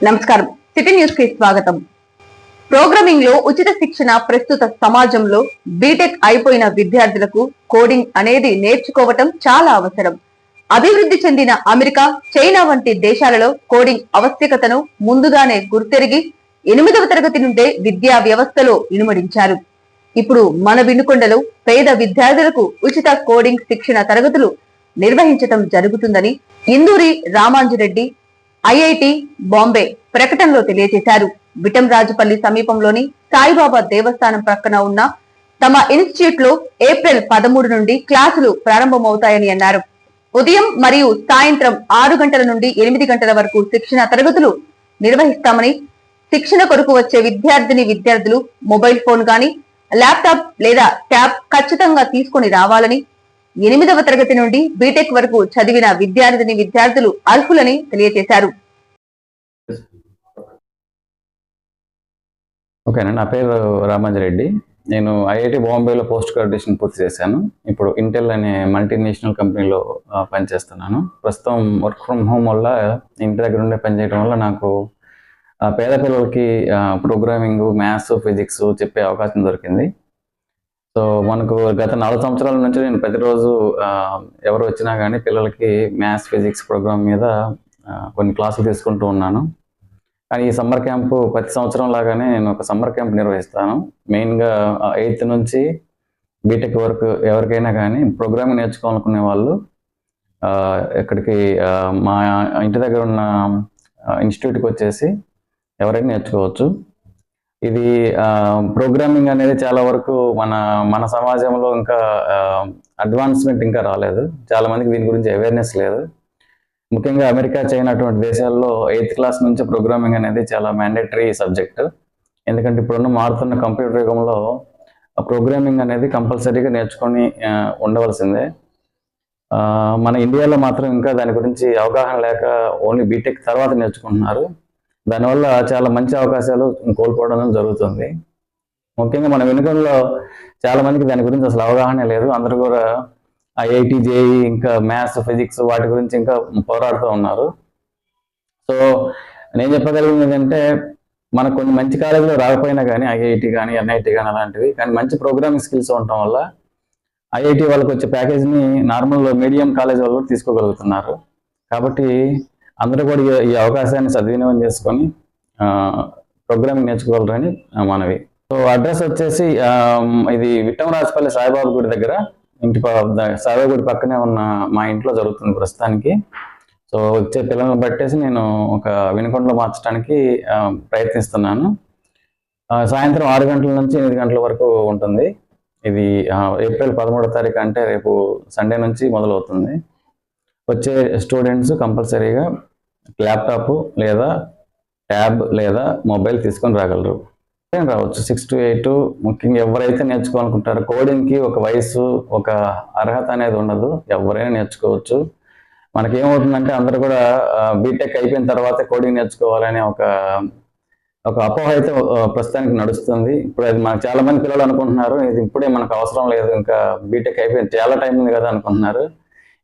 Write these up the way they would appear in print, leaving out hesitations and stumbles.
నమస్కారం. City news కి స్వాగతం. ప్రోగ్రామింగ్ లో ఉచిత శిక్షణ ప్రస్తుత సమాజంలో బీటెక్ అయిపోయిన విద్యార్థులకు కోడింగ్ అనేది నేర్చుకోవటం చాలా అవసరం. అభివృద్ధి చెందిన అమెరికా, చైనా వంటి దేశాలలో కోడింగ్ ఆవశ్యకతను ముందుగానే గుర్తెరిగి 8వ తరగతి నుండే విద్యా వ్యవస్థలో ఇనుమడించారు. ఇప్పుడు మన వినుకొండలో పేద విద్యార్థులకు ఉచిత కోడింగ్ శిక్షణ తరగతులు నిర్వహించటం జరుగుతుందని ఇందూరి రామాంజిరెడ్డి ఐఐటి బాంబే ప్రకటనలో తెలియజేశారు. విటంరాజుపల్లి సమీపంలోని సాయిబాబా దేవస్థానం ప్రక్కన ఉన్న తమ ఇన్స్టిట్యూట్ లో ఏప్రిల్ 13 నుండి క్లాసులు ప్రారంభమవుతాయని అన్నారు. ఉదయం మరియు సాయంత్రం 6 గంటల నుండి 8 గంటల వరకు శిక్షణ తరగతులు నిర్వహిస్తామని, శిక్షణ కొరకు వచ్చే విద్యార్థులు మొబైల్ ఫోన్ గాని, ల్యాప్టాప్ లేదా ట్యాబ్ ఖచ్చితంగా తీసుకుని రావాలని, 8వ తరగతి నుండి బీటెక్ వరకు చదివిన విద్యార్థులు అర్హులని తెలియజేశారు. ఓకేనండి, నా పేరు రామాంజిరెడ్డి. నేను ఐఐటి బాంబేలో పోస్ట్ గ్రాడ్యుయేషన్ పూర్తి చేశాను. ఇప్పుడు ఇంటెల్ అనే మల్టీనేషనల్ కంపెనీలో పనిచేస్తున్నాను. ప్రస్తుతం వర్క్ ఫ్రమ్ హోమ్ వల్ల ఇంటి దగ్గర ఉండే పనిచేయడం వల్ల నాకు పేద పిల్లలకి ప్రోగ్రామింగ్, మ్యాథ్స్, ఫిజిక్స్ చెప్పే అవకాశం దొరికింది. సో మనకు గత 4 సంవత్సరాల నుంచి నేను ప్రతిరోజు ఎవరు వచ్చినా కానీ పిల్లలకి మ్యాథ్స్, ఫిజిక్స్, ప్రోగ్రామ్ మీద కొన్ని క్లాసులు తీసుకుంటూ ఉన్నాను. కానీ ఈ సమ్మర్ క్యాంపు ప్రతి సంవత్సరం లాగానే నేను ఒక సమ్మర్ క్యాంప్ నిర్వహిస్తాను. మెయిన్గా 8th నుంచి బీటెక్ వరకు ఎవరికైనా కానీ ప్రోగ్రామింగ్ నేర్చుకోవాలనుకునే వాళ్ళు ఇక్కడికి మా ఇంటి దగ్గర ఉన్న ఇన్స్టిట్యూట్కి వచ్చేసి ఎవరైనా నేర్చుకోవచ్చు. ఇది ప్రోగ్రామింగ్ అనేది చాలా వరకు మన సమాజంలో ఇంకా అడ్వాన్స్మెంట్ ఇంకా రాలేదు. చాలా మందికి దీని గురించి అవేర్నెస్ లేదు. ముఖ్యంగా అమెరికా, చైనా అటువంటి దేశాల్లో 8th క్లాస్ నుంచి ప్రోగ్రామింగ్ అనేది చాలా మ్యాండేటరీ సబ్జెక్ట్. ఎందుకంటే ఇప్పుడున్న మారుతున్న కంప్యూటర్ యుగంలో ప్రోగ్రామింగ్ అనేది కంపల్సరీగా నేర్చుకొని ఉండవలసిందే. మన ఇండియాలో మాత్రం ఇంకా దాని గురించి అవగాహన లేక ఓన్లీ బీటెక్ తర్వాత నేర్చుకుంటున్నారు. దానివల్ల చాలా మంచి అవకాశాలు కోల్పోవడం జరుగుతుంది. ముఖ్యంగా మన వెనుకల్లో చాలా మందికి దాని గురించి అసలు అవగాహన లేదు. అందరూ కూడా ఐఐటి, జేఈ, ఇంకా మ్యాథ్స్, ఫిజిక్స్ వాటి గురించి ఇంకా పోరాడుతూ ఉన్నారు. సో నేను చెప్పగలిగింది ఏంటంటే, మనకు కొన్ని మంచి కాలేజీలో రాకపోయినా కానీ ఐఐటి కానీ, ఎన్ఐటి కానీ అలాంటివి, కానీ మంచి ప్రోగ్రామింగ్ స్కిల్స్ ఉండటం వల్ల ఐఐటి వాళ్ళకి వచ్చే ప్యాకేజ్ని నార్మల్ మీడియం కాలేజ్ వాళ్ళు కూడా తీసుకోగలుగుతున్నారు. కాబట్టి అందరూ కూడా ఈ అవకాశాన్ని సద్వినియోగం చేసుకొని ప్రోగ్రామింగ్ నేర్చుకోగలరని మనవి. సో అడ్రస్ వచ్చేసి ఇది విటంరాజుపల్లి సాయిబాబా గుడి దగ్గర, సాయిబాబా గుడి పక్కనే ఉన్న మా ఇంట్లో జరుగుతుంది ప్రస్తుతానికి. సో వచ్చే పిల్లలను బట్టేసి నేను ఒక వినుకొండలో మార్చడానికి ప్రయత్నిస్తున్నాను. సాయంత్రం 6 గంటల నుంచి 8 గంటల వరకు ఉంటుంది. ఇది ఏప్రిల్ 13వ తారీఖు, అంటే రేపు సండే నుంచి మొదలవుతుంది. వచ్చే స్టూడెంట్స్ కంపల్సరీగా ల్యాప్టాప్ లేదా ట్యాబ్ లేదా మొబైల్ తీసుకొని రాగలరు. రావచ్చు 6 to 8. ముఖ్యంగా ఎవరైతే నేర్చుకోవాలనుకుంటారో, కోడింగ్కి ఒక వయసు, ఒక అర్హత అనేది ఉండదు, ఎవరైనా నేర్చుకోవచ్చు. మనకేమవుతుందంటే అందరూ కూడా బీటెక్ అయిపోయిన తర్వాత కోడింగ్ నేర్చుకోవాలనే ఒక అపోహ అయితే ప్రస్తుతానికి నడుస్తుంది. ఇప్పుడు అది మనకు చాలా మంది పిల్లలు అనుకుంటున్నారు, ఇది ఇప్పుడే మనకు అవసరం లేదు, ఇంకా బీటెక్ అయిపోయింది, చాలా టైం ఉంది కదా అనుకుంటున్నారు.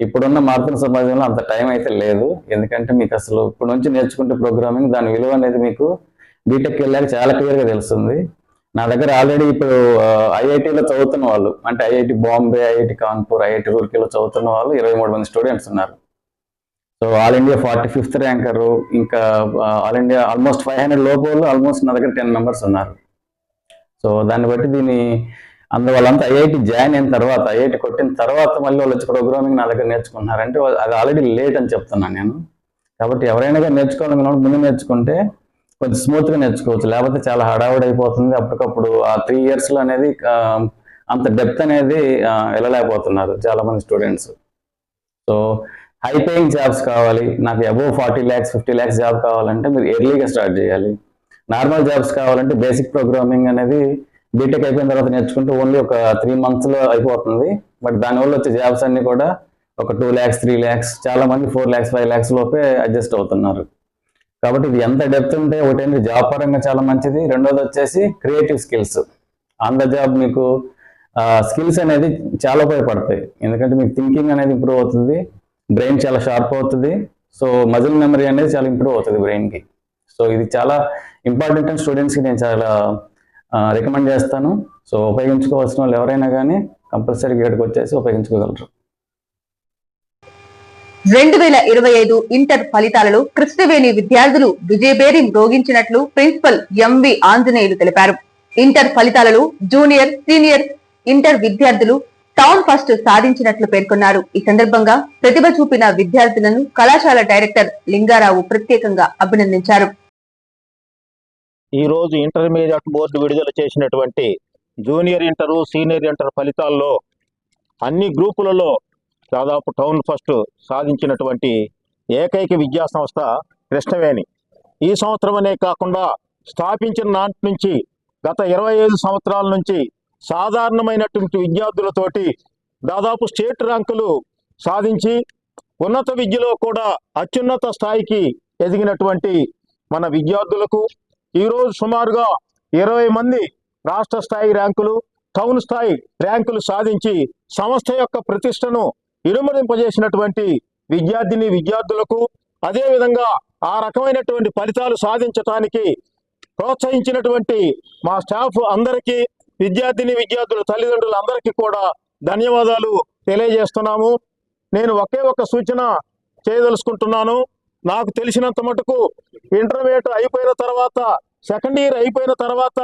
ఇప్పుడున్న మారుతున్న సమాజంలో అంత టైం అయితే లేదు. ఎందుకంటే మీకు అసలు ఇప్పుడు నుంచి నేర్చుకుంటే ప్రోగ్రామింగ్, దాని విలువ అనేది మీకు బీటెక్ వెళ్ళాక చాలా క్లియర్గా తెలుస్తుంది. నా దగ్గర ఆల్రెడీ ఇప్పుడు ఐఐటీలో చదువుతున్న వాళ్ళు, అంటే IIT Bombay, IIT Kanpur, IIT రూర్కీలో చదువుతున్న వాళ్ళు 23 మంది స్టూడెంట్స్ ఉన్నారు. So all India 45th ranker, ఇంకా ఆల్ ఇండియా ఆల్మోస్ట్ 500 లోపు ఆల్మోస్ట్ నా దగ్గర 10 మెంబర్స్ ఉన్నారు. సో దాన్ని బట్టి వాళ్ళంతా ఐఐటి జాయిన్ అయిన తర్వాత, ఐఐటి కొట్టిన తర్వాత మళ్ళీ వాళ్ళు వచ్చి ప్రోగ్రామింగ్ నా దగ్గర నేర్చుకుంటున్నారంటే అది ఆల్రెడీ లేట్ అని చెప్తున్నాను నేను. కాబట్టి ఎవరైనా కానీ నేర్చుకోవాలనుకున్నప్పుడు ముందు నేర్చుకుంటే కొంచెం స్మూత్గా నేర్చుకోవచ్చు. లేకపోతే చాలా హడావుడి అయిపోతుంది. అప్పటికప్పుడు ఆ 3 yearsలో అనేది అంత డెప్త్ అనేది వెళ్ళలేకపోతున్నారు చాలా మంది students. So high paying jobs కావాలి, నాకు అబోవ్ 40 lakhs 50 lakhs జాబ్ కావాలంటే మీరు ఎర్లీగా స్టార్ట్ చేయాలి. నార్మల్ జాబ్స్ కావాలంటే బేసిక్ ప్రోగ్రామింగ్ అనేది బీటెక్ అయిపోయిన తర్వాత నేర్చుకుంటే ఓన్లీ ఒక 3 monthsలో అయిపోతుంది. బట్ దానివల్ల వచ్చే జాబ్స్ అన్ని కూడా ఒక 2 lakhs 3 lakhs, చాలా మంది 4 lakhs 5 lakhs లోపే అడ్జస్ట్ అవుతున్నారు. కాబట్టి ఇది ఎంత డెప్త్ ఉంటే ఒకటి జాబ్ పరంగా చాలా మంచిది. రెండోది వచ్చేసి creative skills. On the job మీకు స్కిల్స్ అనేది చాలా ఉపయోగపడతాయి. ఎందుకంటే మీకు థింకింగ్ అనేది ఇంప్రూవ్ అవుతుంది, బ్రెయిన్ చాలా షార్ప్ అవుతుంది. సో మజిల్ మెమరీ అనేది చాలా ఇంప్రూవ్ అవుతుంది బ్రెయిన్కి. సో ఇది చాలా ఇంపార్టెంట్ అండ్ స్టూడెంట్స్కి నేను చాలా రికమెండ్ చేస్తాను. సో ఉపయోగించుకోవాల్సిన వాళ్ళు ఎవరైనా కానీ కంపల్సరీ ఇక్కడికి వచ్చేసి ఉపయోగించుకోగలరు. 2025 ఇంటర్ ఫలితాలలో కృష్ణవేణి విద్యార్థులు విజయభేరి మ్రోగించినట్లు ప్రిన్సిపల్ ఎంవి ఆంజనేయులు తెలిపారు. ఇంటర్ ఫలితాలలో జూనియర్, సీనియర్ ఇంటర్ విద్యార్థులు టౌన్ ఫస్ట్ సాధించినట్లు పేర్కొన్నారు. ఈ సందర్భంగా ప్రతిభ చూపిన విద్యార్థులను కళాశాల డైరెక్టర్ లింగారావు ప్రత్యేకంగా అభినందించారు. ఈ రోజు ఇంటర్మీడియట్ బోర్డు విడుదల చేసినటువంటి జూనియర్ ఇంటర్, సీనియర్ ఇంటర్ ఫలితాల్లో అన్ని గ్రూపులలో దాదాపు టౌన్ ఫస్ట్ సాధించినటువంటి ఏకైక విద్యా సంస్థ కృష్ణవేణి. ఈ సంవత్సరమనే కాకుండా స్థాపించిన నాటి నుంచి గత 25 సంవత్సరాల నుంచి సాధారణమైనటువంటి విద్యార్థులతోటి దాదాపు స్టేట్ ర్యాంకులు సాధించి ఉన్నత విద్యలో కూడా అత్యున్నత స్థాయికి ఎదిగినటువంటి మన విద్యార్థులకు ఈరోజు సుమారుగా 20 మంది రాష్ట్ర స్థాయి ర్యాంకులు, టౌన్ స్థాయి ర్యాంకులు సాధించి సంస్థ యొక్క ప్రతిష్టను ఇనుమడింపజేసినటువంటి విద్యార్థులకు, అదేవిధంగా ఆ రకమైనటువంటి ఫలితాలు సాధించడానికి ప్రోత్సహించినటువంటి మా స్టాఫ్ అందరికీ, విద్యార్థుల తల్లిదండ్రులందరికీ కూడా ధన్యవాదాలు తెలియజేస్తున్నాము. నేను ఒకే ఒక సూచన చేయదలుచుకుంటున్నాను. నాకు తెలిసినంత మటుకు ఇంటర్మీడియట్ అయిపోయిన తర్వాత, సెకండ్ ఇయర్ అయిపోయిన తర్వాత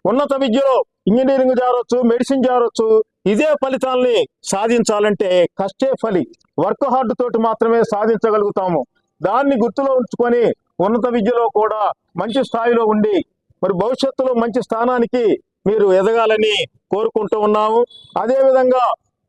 ఉన్నత విద్యలో ఇంజనీరింగ్ చేరవచ్చు, మెడిసిన్ చేరవచ్చు, ఇదే ఫలితాలని సాధించాలంటే కష్టే ఫలి, వర్క్ హార్డ్ తోటి మాత్రమే సాధించగలుగుతాము. దాన్ని గుర్తులో ఉంచుకొని ఉన్నత విద్యలో కూడా మంచి స్థాయిలో ఉండి మరి భవిష్యత్తులో మంచి స్థానానికి మీరు ఎదగాలని కోరుకుంటూ ఉన్నాము. అదేవిధంగా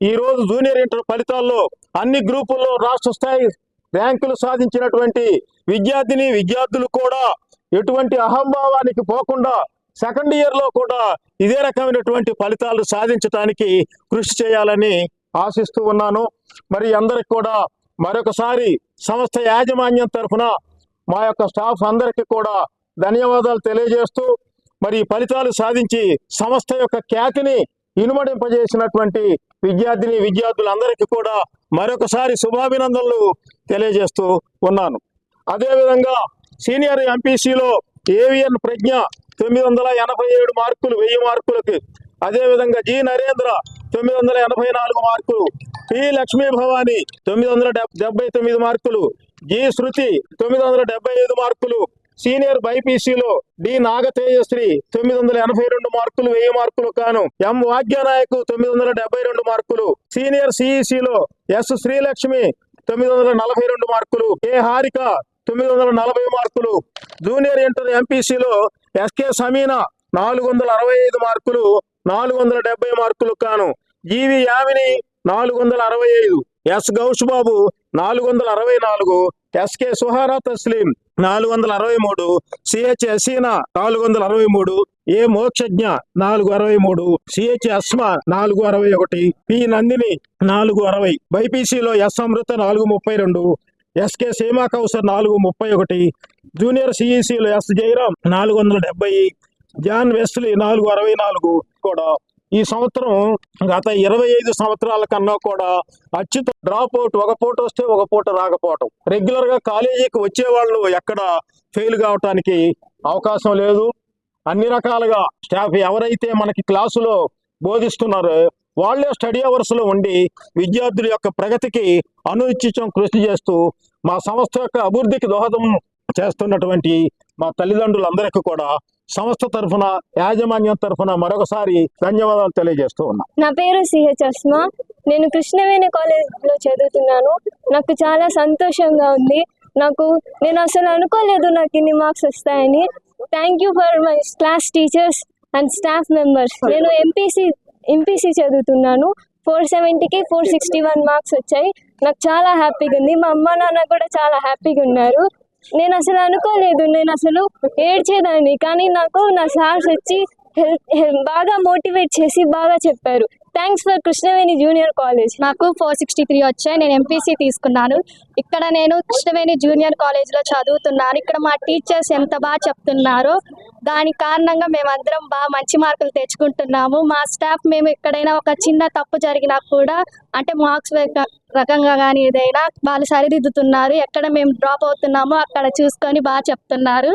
ఈరోజు జూనియర్ ఇంటర్ ఫలితాల్లో అన్ని గ్రూపుల్లో రాష్ట్ర స్థాయి ర్యాంకులు సాధించినటువంటి విద్యార్థులు కూడా ఎటువంటి అహంభావానికి పోకుండా సెకండ్ ఇయర్లో కూడా ఇదే రకమైనటువంటి ఫలితాలు సాధించడానికి కృషి చేయాలని ఆశిస్తూ ఉన్నాను. మరి అందరికి కూడా మరొకసారి సంస్థ యాజమాన్యం తరఫున మా యొక్క స్టాఫ్ అందరికీ కూడా ధన్యవాదాలు తెలియజేస్తూ, మరి ఫలితాలు సాధించి సంస్థ యొక్క ఖ్యాతిని ఇనుమడింపజేసినటువంటి విద్యార్థులందరికీ కూడా మరొకసారి శుభాభినందనలు తెలియజేస్తూ ఉన్నాను. అదేవిధంగా సీనియర్ ఎంపీసీలో ఏవిఎన్ ప్రజ్ఞ 987 మార్కులు 1000 మార్కులకి, అదేవిధంగా జి నరేంద్ర 984 మార్కులు, పి లక్ష్మీ భవాని 979 మార్కులు, జి శృతి 975 మార్కులు, సీనియర్ బైపీసీలో డి నాగతేజశ్రీ 982 మార్కులు 1000 మార్కులు కాను, ఎం వాగ్యనాయకు 972 మార్కులు, సీనియర్ సిఈసిలో ఎస్ శ్రీలక్ష్మి 942 మార్కులు, ఏ హారిక 940 మార్కులు, జూనియర్ ఇంటర్ ఎంపీసీలో ఎస్కే సమీనా 465 మార్కులు 470 మార్కులు కాను, GV Yamini 465, S Ghouse Babu 464, SK Suhara Tasleem 463, CH Haseena 463, A Mokshagna 463, CH Asma 461, P Nandini 460, బైపీసీలో S Amrutha 432, SK Seema Kausar 431, junior సిఈసిలో ఎస్ జయరాం 470, జాన్ వెస్లీ 464 కూడా ఈ సంవత్సరం గత 25 సంవత్సరాల కన్నా కూడా అత్యుత డ్రాప్ అవుట్, ఒక పూట వస్తే ఒక పూట రాకపోవటం, రెగ్యులర్ గా కాలేజీకి వచ్చే వాళ్ళు ఎక్కడ ఫెయిల్ కావటానికి అవకాశం లేదు. అన్ని రకాలుగా స్టాఫ్ ఎవరైతే మనకి క్లాసులో బోధిస్తున్నారో వాళ్లే స్టడీ అవర్స్ లో ఉండి విద్యార్థుల యొక్క ప్రగతికి అనుచితం కృషి చేస్తూ మా సంస్థ యొక్క అభివృద్ధికి దోహదం చేస్తున్నటువంటి మా తల్లిదండ్రులందరికీ కూడా సంస్థ తరఫున, యాజమాన్యం తరఫున మరొకసారి ధన్యవాదాలు తెలియజేస్తూ ఉన్నా. నా పేరు సిహెచ్ అస్మా. నేను కృష్ణవేణి కాలేజ్లో చదువుతున్నాను. నాకు చాలా సంతోషంగా ఉంది. నేను అసలు అనుకోలేదు నాకు ఇన్ని మార్క్స్ వస్తాయని. Thank you for my class teachers and staff members. నేను ఎంపీసీ చదువుతున్నాను. 470కి 461 మార్క్స్ వచ్చాయి. నాకు చాలా హ్యాపీగా ఉంది. మా అమ్మ నాన్న కూడా చాలా హ్యాపీగా ఉన్నారు. నేను అసలు అనుకోలేదు, నేను అసలు ఏడ్చేదాన్ని, కానీ నాకు నా సార్స్ వచ్చి బాగా మోటివేట్ చేసి బాగా చెప్పారు. Thanks for Krishnaveni junior college. నాకు 463 వచ్చాయి. నేను ఎంపీసీ తీసుకున్నాను. ఇక్కడ నేను కృష్ణవేణి జూనియర్ కాలేజ్లో చదువుతున్నాను. ఇక్కడ మా టీచర్స్ ఎంత బాగా చెప్తున్నారో దాని కారణంగా మేమందరం బాగా మంచి మార్కులు తెచ్చుకుంటున్నాము. మా స్టాఫ్ మేము ఎక్కడైనా ఒక చిన్న తప్పు జరిగినా కూడా అంటే మార్క్స్ రకంగా కానీ ఏదైనా వాళ్ళు సరిదిద్దుతున్నారు. ఎక్కడ మేము డ్రాప్ అవుతున్నామో అక్కడ చూసుకొని బాగా చెప్తున్నారు.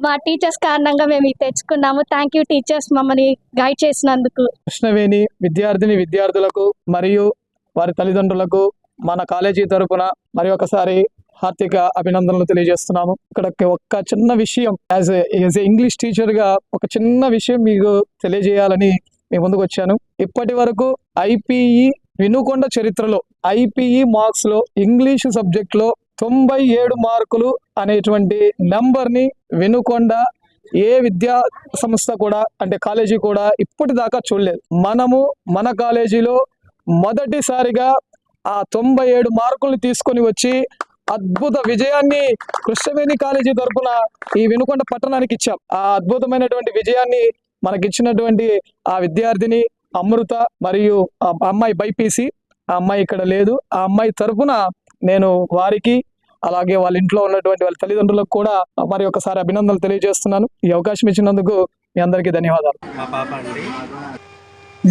మా టీచర్స్ కారణంగా మేము ఇది తెచ్చుకున్నాము. థ్యాంక్ యూ టీచర్స్, మమ్మల్ని గైడ్ చేసినందుకు. కృష్ణవేణి విద్యార్థులకు మరియు వారి తల్లిదండ్రులకు మన కాలేజీ తరపున మరి ఒకసారి హార్దిక అభినందనలు తెలియజేస్తున్నాము. ఇక్కడ ఒక చిన్న విషయం యాజ్ ఏ ఇంగ్లీష్ టీచర్గా ఒక చిన్న విషయం మీకు తెలియజేయాలని మీ ముందుకు వచ్చాను. ఇప్పటి వరకు ఐపీఈ వినుకొండ చరిత్రలో ఐపీఈ మార్క్స్ లో ఇంగ్లీషు సబ్జెక్ట్ లో 97 మార్కులు అనేటువంటి నెంబర్ని వినుకొండ ఏ విద్యా సంస్థ కూడా అంటే కాలేజీ కూడా ఇప్పటిదాకా చూడలేదు. మనము మన కాలేజీలో మొదటిసారిగా ఆ 97 మార్కులు తీసుకొని వచ్చి అద్భుత విజయాన్ని కృష్ణవేణి కాలేజీ తరఫున ఈ వినుకొండ పట్టణానికి ఇచ్చాం. ఆ అద్భుతమైనటువంటి విజయాన్ని మనకిచ్చినటువంటి ఆ విద్యార్థిని అమృత మరియు ఆ అమ్మాయి బైపీసీ, ఆ అమ్మాయి ఇక్కడ లేదు. ఆ అమ్మాయి తరఫున నేను వారికి అలాగే వాళ్ళ ఇంట్లో ఉన్నటువంటి వాళ్ళ తల్లిదండ్రులకు కూడా మరి ఒకసారి అభినందనలు తెలియజేస్తున్నాను. ఈ అవకాశం ఇచ్చినందుకు మీ అందరికీ ధన్యవాదాలు.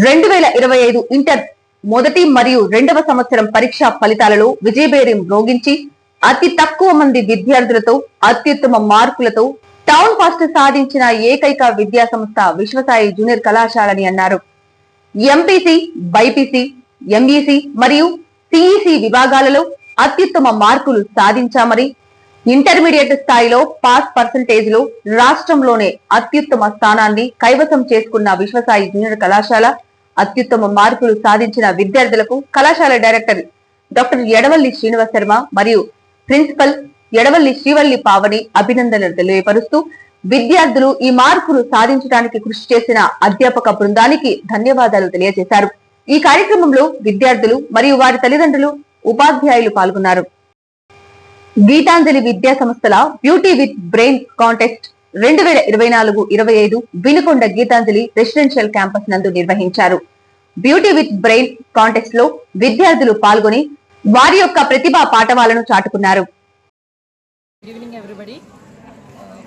2025 ఇంటర్ మొదటి మరియు రెండవ సంవత్సరం పరీక్షా ఫలితాలలో విజయభేరి మ్రోగించి అతి తక్కువ మంది విద్యార్థులతో అత్యుత్తమ మార్కులతో టౌన్ ఫస్ట్ సాధించిన ఏకైక విద్యా సంస్థ విశ్వసాయి జూనియర్ కళాశాలని అన్నారు. ఎంపీసీ, బైపీసీ, ఎంఈసీ మరియు సిఈసీ విభాగాలలో అత్యుత్తమ మార్కులు సాధించామని, ఇంటర్మీడియట్ స్థాయిలో పాస్ పర్సంటేజ్ లో రాష్ట్రంలోనే అత్యుత్తమ స్థానాన్ని కైవసం చేసుకున్న విశ్వసాయి జూనియర్ కళాశాల అత్యుత్తమ మార్కులు సాధించిన విద్యార్థులకు కళాశాల డైరెక్టర్ డాక్టర్ ఎడవల్లి శ్రీనివాస్ శర్మ మరియు ప్రిన్సిపల్ ఎడవల్లి శ్రీవల్లి పావని అభినందనలు తెలియపరుస్తూ విద్యార్థులు ఈ మార్కులు సాధించడానికి కృషి చేసిన అధ్యాపక బృందానికి ధన్యవాదాలు తెలియజేశారు. ఈ కార్యక్రమంలో విద్యార్థులు మరియు వారి తల్లిదండ్రులు, ఉపాధ్యాయులు పాల్గొన్నారు. గీతాంజలి విద్యా సంస్థల beauty with brain contest 2024-25 Vinukonda Geetanjali residential campus నందు నిర్వహించారు. బ్యూటీ విత్ బ్రెయిన్ కాంటెస్ట్ లో విద్యార్థులు పాల్గొని వారి యొక్క ప్రతిభా పాఠవాలను చాటుకున్నారు. Good evening everybody.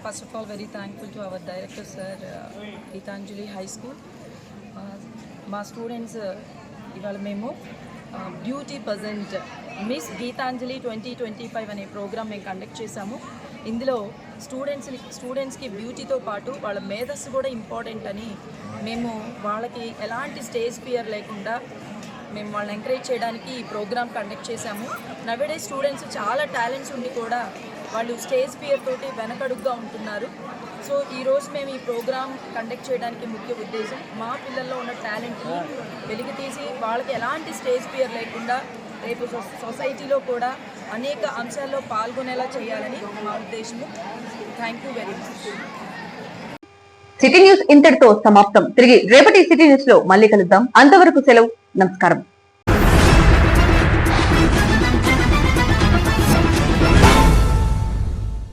First of all, very thankful to our director sir, Geetanjali High School. మా స్టూడెంట్స్ ఇవాళ మేము బ్యూటీ పజెంట్ మిస్ గీతాంజలి 2025 అనే ప్రోగ్రామ్ మేము కండక్ట్ చేశాము. ఇందులో స్టూడెంట్స్కి బ్యూటీతో పాటు వాళ్ళ మేధస్సు కూడా ఇంపార్టెంట్ అని మేము వాళ్ళకి ఎలాంటి స్టేజ్ ఫియర్ లేకుండా మేము వాళ్ళని ఎంకరేజ్ చేయడానికి ఈ ప్రోగ్రామ్ కండక్ట్ చేశాము. నవేడే స్టూడెంట్స్ చాలా టాలెంట్స్ ఉండి కూడా వాళ్ళు స్టేజ్ ఫియర్ తోటి వెనకడుగ్గా ఉంటున్నారు. సో ఈరోజు మేము ఈ ప్రోగ్రామ్ కండక్ట్ చేయడానికి ముఖ్య ఉద్దేశం మా పిల్లల్లో ఉన్న టాలెంట్ని వెలికి తీసి వాళ్ళకి ఎలాంటి స్టేజ్ ఫియర్ లేకుండా రేపు సొసైటీలో కూడా అనేక అంశాల్లో పాల్గొనేలా చేయాలని మా ఉద్దేశము. Thank you very much. City news ఇంతటితో సమాప్తం. తిరిగి రేపటి సిటీ న్యూస్ లో మళ్ళీ కలుద్దాం. అంతవరకు సెలవు. నమస్కారం.